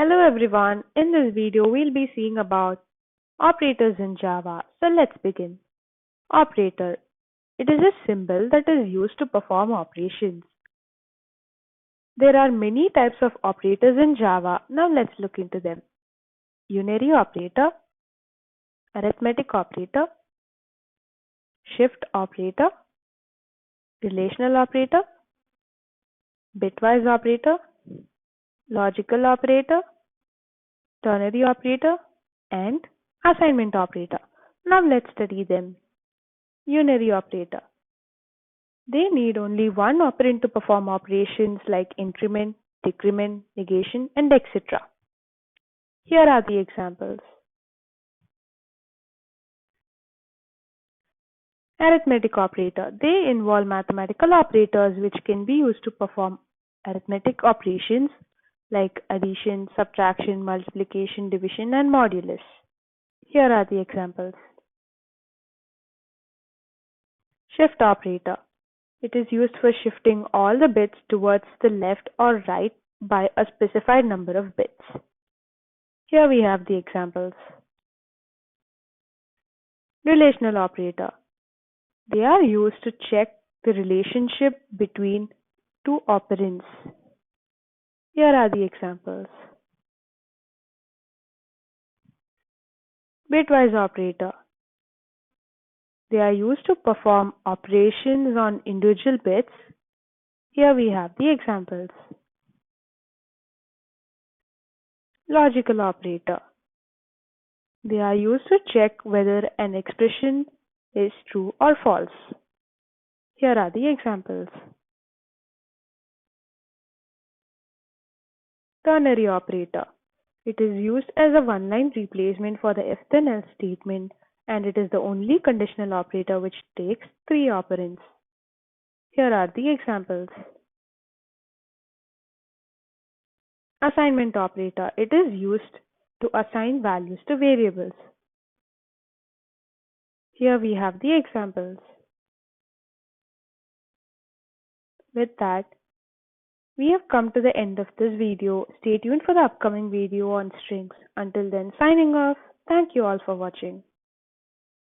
Hello everyone, in this video we'll be seeing about operators in Java. So let's begin. Operator. It is a symbol that is used to perform operations. There are many types of operators in Java. Now let's look into them. Unary operator, arithmetic operator, shift operator, relational operator, bitwise operator, logical operator, ternary operator, and assignment operator. Now let's study them. Unary operator. They need only one operand to perform operations like increment, decrement, negation, and etc. Here are the examples. Arithmetic operator. They involve mathematical operators which can be used to perform arithmetic operations like addition, subtraction, multiplication, division, and modulus. Here are the examples. Shift operator. It is used for shifting all the bits towards the left or right by a specified number of bits. Here we have the examples. Relational operator. They are used to check the relationship between two operands. Here are the examples. Bitwise operator. They are used to perform operations on individual bits. Here we have the examples. Logical operator. They are used to check whether an expression is true or false. Here are the examples. Ternary operator. It is used as a one-line replacement for the if then else statement, and it is the only conditional operator which takes three operands. Here are the examples. Assignment operator. It is used to assign values to variables. Here we have the examples. With that, we have come to the end of this video. Stay tuned for the upcoming video on strings. Until then, signing off. Thank you all for watching.